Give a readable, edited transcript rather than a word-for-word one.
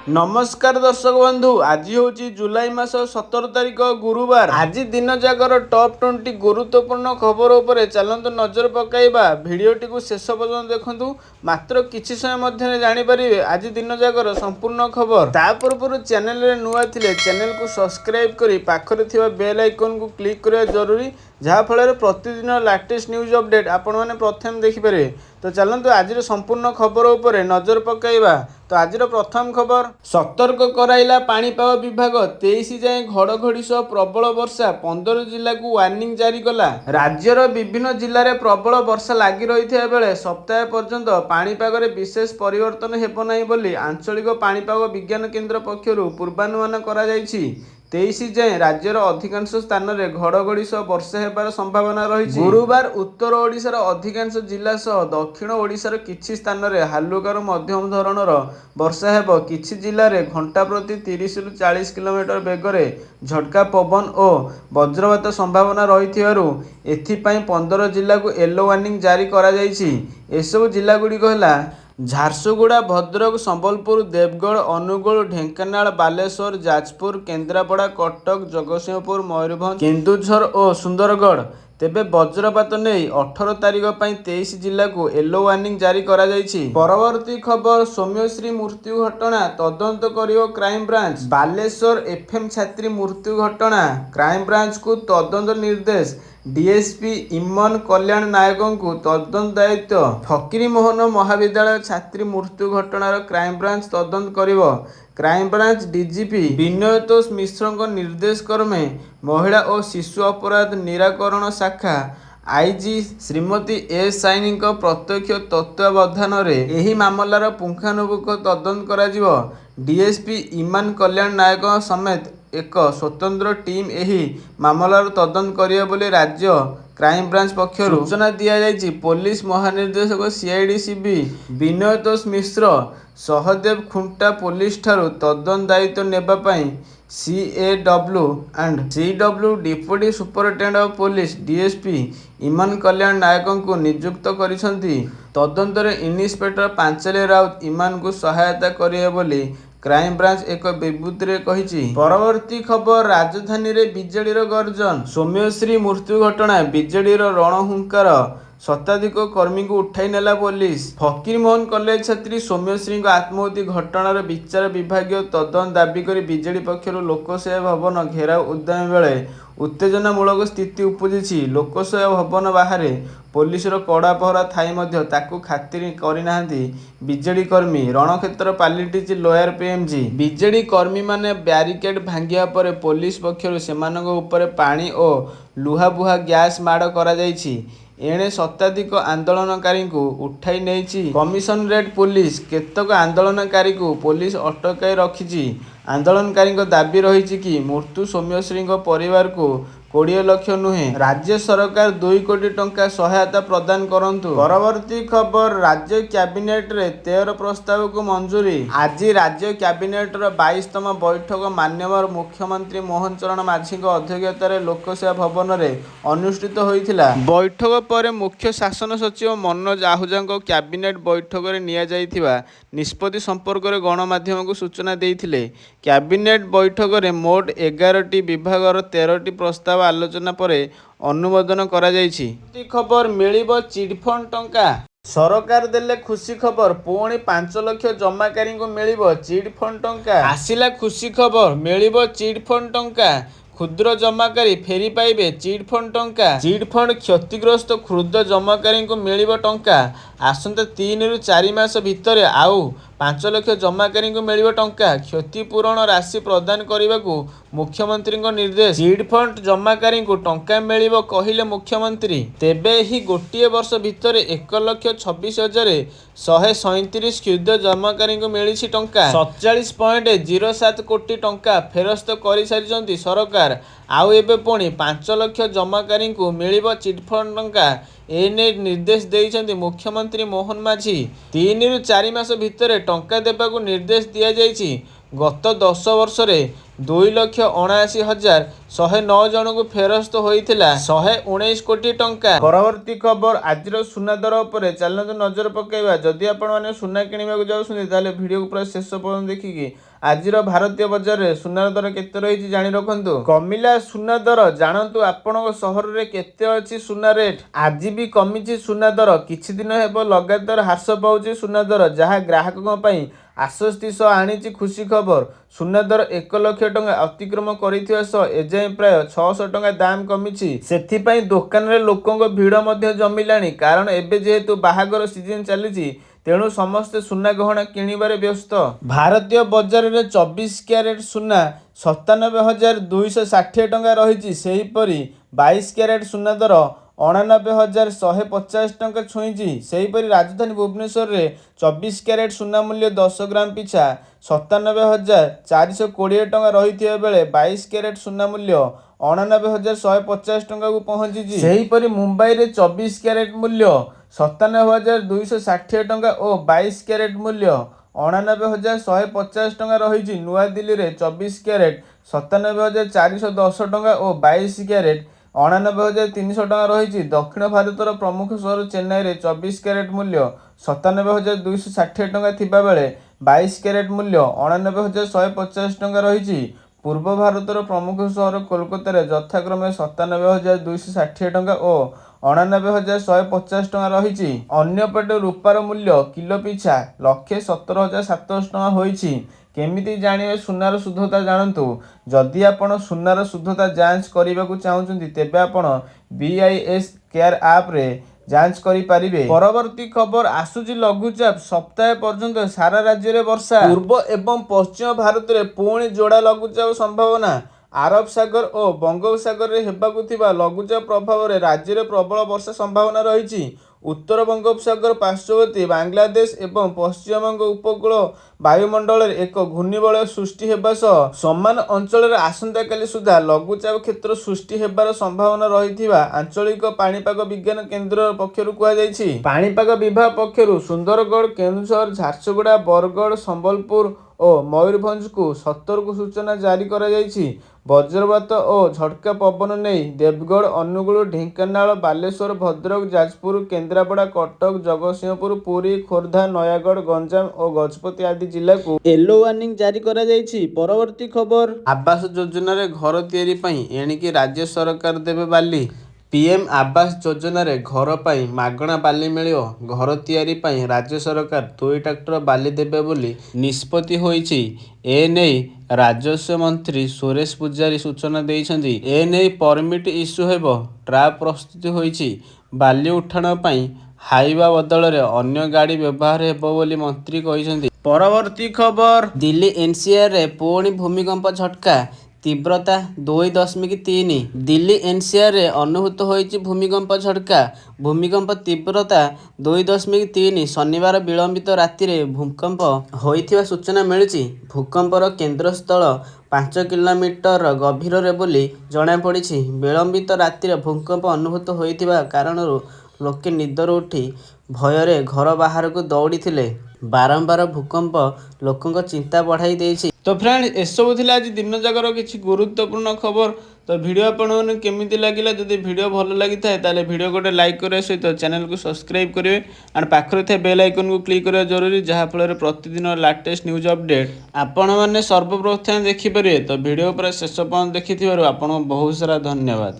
नमस्कार दर्शक बंधु, आज हूँ जुलाई मास 17 तारिख गुरुवार। आज दिन जाकर टॉप 20 गुरुत्वपूर्ण खबर उपरे चलतु नजर पकाइबा। भिडियोटी को शेष पर्यंत देखंतु, मात्र किछि समय मध्य जानिपारे आज दिन जाकर संपूर्ण खबर। ता पूर्व चैनल रे नुआ थिले चैनल को सब्सक्राइब करी पाखरे थिबा बेल आइकन को क्लिक करिया जरूरी, जहाँ फल प्रतिदिन लेटेस्ट न्यूज अपडेट आपण मैंने प्रथम देखिपारे। तो चलतु आज संपूर्ण खबर उपरे नजर पकाइबा। तो आज प्रथम खबर, सतर्क कराइला पाणीपाग विभाग। 23 जाए घड़घड़ी सह प्रबल वर्षा, 15 जिला को वार्निंग जारी कला। राज्यर विभिन्न जिले में प्रबल वर्षा लगी रही बेले सप्ताह पर्यंत पाणीपाग विशेष परिवर्तन हेब नहीं बोली आंचलिक पाणीपाग विज्ञान केन्द्र पक्षर पूर्वानुमान करा जायछि। 23 जाए राज्यर अधिकांश स्थान में घड़घड़ी सह वर्षा हेबार संभावना रही। गुरुवार उत्तर ओडिशार अधिकांश जिला सह दक्षिण ओडिशार किछि स्थान में हालुकार मध्यम धरणर वर्षा हेब। किछि जिले में घंटा प्रति 30 रु 40 किलोमीटर बेगरे झटका पवन और वज्रपात संभावना रही। एथिपाई 15 जिला को येलो वार्निंग जारी करा जायछि। एसबु जिला गुड़िक है झारसुगुड़ा, भद्रक, संबलपुर, देवगढ़, अनुगुल, ढेंकानाल, बालेश्वर, जाजपुर, केन्द्रापड़ा, कटक, जगतसिंहपुर, मयूरभंज, केन्दुझर और सुंदरगढ़। तेबे वज्रपात नहीं 18 तारिख पर 23 जिला को येलो वार्निंग जारी करा जायछि। परवर्ती खबर, सौम्यश्री मृत्यु घटना तदंत करियो क्राइम ब्रांच। बालेश्वर एफएम छात्री मृत्यु घटना क्राइम ब्रांच को तदंत निर्देश। डीएसपी इमन कल्याण नायक को तदंत दायित्व। फकीरी मोहन महाविद्यालय छात्री मृत्यु घटनार क्राइम ब्रांच तदंत करिवो। क्राइम ब्रांच डीजीपी विनयतोष मिश्र निर्देश क्रमे महिला और शिशु अपराध निराकरण शाखा आईजी श्रीमती एस साइनी प्रत्यक्ष तत्वावधान में मामलार पुंखानुपुंख तदंत करा। डीएसपी इमान कल्याण नायक समेत एक स्वतंत्र टीम एही मामलार तदंत करियो बोली राज्य क्राइम ब्रांच पक्षर सूचना दिया जायछि। पुलिस महानिर्देशक सीआईडीसीबी विनयतोष मिश्र सहदेव खुंटा पुलिस ठारू तदंत दायित्व नेबा पई CAW and CW deputy superintendent of police DSP Iman Kalyan Nayak को नियुक्त करिसंती। तदंत रे इन्स्पेक्टर पांचले राउत इमान को सहायता करिए बोली क्राइम ब्रांच एक विबृत्ति रे कहिछि। परवर्ती खबर, राजधानी रे बीजेडी गर्जन। सौम्यश्री मृत्यु घटना बीजेडी रणहुंकार, शताधिक कर्मी को उठाई नेला पुलिस। फकीर मोहन कॉलेज छात्री सौम्यश्री आत्महत्या घटनार विचार विभाग तदंत दाबी कर बीजेडी पक्षर लोकसेवा भवन घेराव उद्यम बेले उत्तेजनामूलक स्थिति उपजी। लोकसेवा भवन बाहर पुलिस कड़ा पहरा थाई मध्य ताकू खातिर करना बीजेडी कर्मी। रणक्षेत्र पालिटिच लोयर पीएमजी। बीजेडी कर्मी माने ब्यारिकेड भांगिया पर पुलिस पक्षर सेमानक ऊपर पानी और लुहाबुहा गैस माड़ करा जायछि। एणे शताधिक आंदोलनकारी को उठाई नहीं कमिशनरेट पुलिस। केतक आंदोलनकारी को पुलिस अटकाई रखी। आंदोलनकारी दाबी रही कि मृत्यु सौम्यश्री परिवार को 20 लाख नुहे राज्य सरकार 2 कोटी टंका सहायता प्रदान करंतु। परवर्ती खबर, राज्य कैबिनेट रे 13 प्रस्ताव को मंजूरी। आज राज्य कैबिनेट रो 22तम बैठक माननीय मुख्यमंत्री मोहन चरण माझी अध्यक्षतार लोकसेवा भवन रे अनुष्ठित होइथिला। बैठक पर मुख्य शासन सचिव मनोज आहूजा कैबिनेट बैठक रे निया जाइथिबा निष्पत्ति संपर्क में गणमाध्यम को सूचना देइथिले। कैबिनेट बैठक में मोट 11टी विभागर 13टी प्रस्ताव आलोचना पर अनुमोदन करा जायछि। खबर, मिलिबो चिटफंड टंका। सरकार देले खुशी खबर, पुणी 5 लाख जमाकारी को मिलिबो चिटफंड टंका। आसिला खुशी खबर, मिलिबो चिटफंड टंका। क्षुद्र जमाकारी फेरी पाइबे चिटफंड टंका। चिटफंड क्षतिग्रस्त क्षुद्र जमाकारी को मिलिबो टंका। आसंता 3 रु 4 मास भितर आउ 5 लाख जमाकारी को मिलिबो टंका। क्षतिपूरण राशि प्रदान करने को मुख्यमंत्री निर्देश। चिटफंड जमाकारी को टंका मिलिबो कहिले मुख्यमंत्री। तेबे ही गोटिए वर्ष भितर 1,26,137 क्षुद्र जमाकारी को मिली टंका। 47.07 कोटी टंका फेरस्त कर सारी सरकार। आउ एबे पुणी 5 लाख जमाकारी को मिलिबो चिटफंड टंका। एने निर्देश देइछन्ति मुख्यमंत्री मोहन माझी। 3 रु 4 मास भितर टंका देबाकू निर्देश दिया जायछि। गत 10 वर्ष 2,79,109 ଜଣଙ୍କୁ ଫେରସ୍ତ ହୋଇଥିଲା 119 କୋଟି ଟଙ୍କା। ପରବର୍ତ୍ତୀ ଖବର ଆଜିର ସୁନା ଦର ଉପରେ ଚାଲନ୍ତୁ ନଜର ପକାଇବା। ଯଦି ଆପଣମାନେ ସୁନା କିଣିବାକୁ ଯାଉଛନ୍ତି ତାହେଲେ ଭିଡ଼ିଓକୁ ପୁରା ଶେଷ ପର୍ଯ୍ୟନ୍ତ ଦେଖିକି ଆଜିର ଭାରତୀୟ ବଜାରରେ ସୁନାର ଦର କେତେ ରହିଛି ଜାଣି ରଖନ୍ତୁ। କମିଲା ସୁନା ଦର, ଜାଣନ୍ତୁ ଆପଣଙ୍କ ସହରରେ କେତେ ଅଛି ସୁନା ରେଟ୍। ଆଜି ବି କମିଛି ସୁନା ଦର। କିଛି ଦିନ ହେବ ଲଗାତାର ହ୍ରାସ ପାଉଛି ସୁନା ଦର, ଯାହା ଗ୍ରାହକଙ୍କ ପାଇଁ ଆଶ୍ୱସ୍ତି ସହ ଆଣିଛି ଖୁସି ଖବର। ସୁନା ଦର 1 ଲକ୍ଷ ଟଙ୍କା ଅତିକ୍ରମ କରିଥିବା ସହ ଏଯାଏଁ ପ୍ରାୟ 600 ଟଙ୍କା ଦାମ କମିଛି। ସେଥିପାଇଁ ଦୋକାନରେ ଲୋକଙ୍କ ଭିଡ଼ ମଧ୍ୟ ଜମିଲାଣି। କାରଣ ଏବେ ଯେହେତୁ ବାହାଘର ସିଜନ ଚାଲିଛି, ତେଣୁ ସମସ୍ତେ ସୁନା ଗହଣା କିଣିବାରେ ବ୍ୟସ୍ତ। ଭାରତୀୟ ବଜାରରେ 24 କ୍ୟାରେଟ ସୁନା 97,260 ଟଙ୍କା ରହିଛି। ସେହିପରି 22 କ୍ୟାରେଟ ସୁନା ଦର 89,150 ଟଙ୍କା ଛୁଇଁଛି। ସେହିପରି ରାଜଧାନୀ ଭୁବନେଶ୍ୱରରେ 24 କ୍ୟାରେଟ ସୁନା ମୂଲ୍ୟ 10 ଗ୍ରାମ ପିଛା 97,420 ଟଙ୍କା ରହିଥିବା ବେଳେ 22 କ୍ୟାରେଟ ସୁନା ମୂଲ୍ୟ 89,150 ଟଙ୍କାକୁ ପହଞ୍ଚିଛି। ସେହିପରି ମୁମ୍ବାଇରେ 24 କ୍ୟାରେଟ ମୂଲ୍ୟ 97,260 ଟଙ୍କା ଓ 22 କ୍ୟାରେଟ ମୂଲ୍ୟ 89,150 ଟଙ୍କା ରହିଛି। ନୂଆଦିଲ୍ଲୀରେ 24 କ୍ୟାରେଟ 97,410 ଟଙ୍କା ଓ 22 କ୍ୟାରେଟ 89,300 ଟଙ୍କା ରହିଛି। ଦକ୍ଷିଣ ଭାରତର ପ୍ରମୁଖ ସହର ଚେନ୍ନାଇରେ 24 କ୍ୟାରେଟ ମୂଲ୍ୟ 97,260 ଟଙ୍କା ଥିବାବେଳେ 22 କ୍ୟାରେଟ ମୂଲ୍ୟ 89,150 ଟଙ୍କା ରହିଛି। ପୂର୍ବ ଭାରତର ପ୍ରମୁଖ ସହର କୋଲକାତାରେ ଯଥାକ୍ରମେ 97,260 ଟଙ୍କା ଓ 89,150 ଟଙ୍କା ରହିଛି। ଅନ୍ୟପଟେ ରୂପାର ମୂଲ୍ୟ କିଲୋ ପିଛା 1,17,700 ଟଙ୍କା ହୋଇଛି। କେମିତି ଜାଣିବେ ସୁନାର ଶୁଦ୍ଧତା ଜାଣନ୍ତୁ। ଯଦି ଆପଣ ସୁନାର ଶୁଦ୍ଧତା ଯାଞ୍ଚ କରିବାକୁ ଚାହୁଁଛନ୍ତି ତେବେ ଆପଣ BIS କେୟାର ଆପ୍ରେ ଯାଞ୍ଚ କରିପାରିବେ। ପରବର୍ତ୍ତୀ ଖବର ଆସୁଛି ଲଘୁଚାପ ସପ୍ତାହେ ପର୍ଯ୍ୟନ୍ତ ସାରା ରାଜ୍ୟରେ ବର୍ଷା। ପୂର୍ବ ଏବଂ ପଶ୍ଚିମ ଭାରତରେ ପୁଣି ଯୋଡ଼ା ଲଘୁଚାପ ସମ୍ଭାବନା। ଆରବ ସାଗର ଓ ବଙ୍ଗୋପସାଗରରେ ହେବାକୁ ଥିବା ଲଘୁଚାପ ପ୍ରଭାବରେ ରାଜ୍ୟରେ ପ୍ରବଳ ବର୍ଷା ସମ୍ଭାବନା ରହିଛି। ଉତ୍ତର ବଙ୍ଗୋପସାଗର ପାର୍ଶ୍ୱବର୍ତ୍ତୀ ବାଂଲାଦେଶ ଏବଂ ପଶ୍ଚିମବଙ୍ଗ ଉପକୂଳ ବାୟୁମଣ୍ଡଳରେ ଏକ ଘୂର୍ଣ୍ଣିବଳୟ ସୃଷ୍ଟି ହେବା ସହ ସମାନ ଅଞ୍ଚଳରେ ଆସନ୍ତାକାଲି ସୁଦ୍ଧା ଲଘୁଚାପ କ୍ଷେତ୍ର ସୃଷ୍ଟି ହେବାର ସମ୍ଭାବନା ରହିଥିବା ଆଞ୍ଚଳିକ ପାଣିପାଗ ବିଜ୍ଞାନ କେନ୍ଦ୍ର ପକ୍ଷରୁ କୁହାଯାଇଛି। ପାଣିପାଗ ବିଭାଗ ପକ୍ଷରୁ ସୁନ୍ଦରଗଡ଼, କେନ୍ଦୁଝର, ଝାରସୁଗୁଡ଼ା, ବରଗଡ଼, ସମ୍ବଲପୁର ଓ ମୟୂରଭଞ୍ଜକୁ ସତର୍କ ସୂଚନା ଜାରି କରାଯାଇଛି। ବଜ୍ରପାତ ଓ ଝଟକା ପବନ ନେଇ ଦେବଗଡ଼, ଅନୁଗୁଳ, ଢେଙ୍କାନାଳ, ବାଲେଶ୍ୱର, ଭଦ୍ରକ, ଯାଜପୁର, କେନ୍ଦ୍ରାପଡ଼ା, କଟକ, ଜଗତସିଂହପୁର, ପୁରୀ, ଖୋର୍ଦ୍ଧା, ନୟାଗଡ଼, ଗଞ୍ଜାମ ଓ ଗଜପତି ଆଦି ଜିଲ୍ଲାକୁ ୟେଲୋ ୱାର୍ଣ୍ଣିଂ ଜାରି କରାଯାଇଛି। ପରବର୍ତ୍ତୀ ଖବର ଆବାସ ଯୋଜନାରେ ଘର ତିଆରି ପାଇଁ ଏଣିକି ରାଜ୍ୟ ସରକାର ଦେବେ ବାଲି। PM ଆବାସ ଯୋଜନାରେ ଘର ପାଇଁ ମାଗଣା ବାଲି ମିଳିବ। ଘର ତିଆରି ପାଇଁ ରାଜ୍ୟ ସରକାର 2 ଟ୍ରାକ୍ଟର ବାଲି ଦେବେ ବୋଲି ନିଷ୍ପତ୍ତି ହୋଇଛି। ଏନେଇ ରାଜସ୍ୱ ମନ୍ତ୍ରୀ ସୁରେଶ ପୂଜାରୀ ସୂଚନା ଦେଇଛନ୍ତି। ଏନେଇ ପରମିଟ୍ ଇସ୍ୟୁ ହେବ। ଟ୍ରାପ୍ ପ୍ରସ୍ତୁତ ହୋଇଛି। ବାଲି ଉଠାଣ ପାଇଁ ହାଇୱା ବଦଳରେ ଅନ୍ୟ ଗାଡ଼ି ବ୍ୟବହାର ହେବ ବୋଲି ମନ୍ତ୍ରୀ କହିଛନ୍ତି। ପରବର୍ତ୍ତୀ ଖବର ଦିଲ୍ଲୀ NCRରେ ପୁଣି ଭୂମିକମ୍ପ ଝଟକା, ତୀବ୍ରତା 2.3। ଦିଲ୍ଲୀ NCRରେ ଅନୁଭୂତ ହୋଇଛି ଭୂମିକମ୍ପ ଝଟକା। ଭୂମିକମ୍ପ ତୀବ୍ରତା 2.3। ଶନିବାର ବିଳମ୍ବିତ ରାତିରେ ଭୂକମ୍ପ ହୋଇଥିବା ସୂଚନା ମିଳିଛି। ଭୂକମ୍ପର କେନ୍ଦ୍ରସ୍ଥଳ 5 କିଲୋମିଟର ଗଭୀରରେ ବୋଲି ଜଣାପଡ଼ିଛି। ବିଳମ୍ବିତ ରାତିରେ ଭୂକମ୍ପ ଅନୁଭୂତ ହୋଇଥିବା କାରଣରୁ ଲୋକେ ନିଦରୁ ଉଠି ଭୟରେ ଘର ବାହାରକୁ ଦୌଡ଼ିଥିଲେ। ବାରମ୍ବାର ଭୂକମ୍ପ ଲୋକଙ୍କ ଚିନ୍ତା ବଢ଼ାଇ ଦେଇଛି। ତ ଫ୍ରେଣ୍ଡ, ଏସବୁ ଥିଲା ଆଜି ଦିନ ଯାକର କିଛି ଗୁରୁତ୍ୱପୂର୍ଣ୍ଣ ଖବର। ତ ଭିଡ଼ିଓ ଆପଣମାନଙ୍କୁ କେମିତି ଲାଗିଲା? ଯଦି ଭିଡ଼ିଓ ଭଲ ଲାଗିଥାଏ ତାହେଲେ ଭିଡ଼ିଓ ଗୋଟେ ଲାଇକ୍ କରିବା ସହିତ ଚ୍ୟାନେଲକୁ ସବସ୍କ୍ରାଇବ୍ କରିବେ ଆଣ୍ଡ ପାଖରେ ଥିବା ବେଲ୍ ଆଇକନକୁ କ୍ଲିକ୍ କରିବା ଜରୁରୀ, ଯାହାଫଳରେ ପ୍ରତିଦିନ ଲାଟେଷ୍ଟ ନ୍ୟୁଜ୍ ଅପଡ଼େଟ୍ ଆପଣମାନେ ସର୍ବପ୍ରଥମେ ଦେଖିପାରିବେ। ତ ଭିଡ଼ିଓ ପୁରା ଶେଷ ପର୍ଯ୍ୟନ୍ତ ଦେଖିଥିବାରୁ ଆପଣଙ୍କୁ ବହୁତ ସାରା ଧନ୍ୟବାଦ।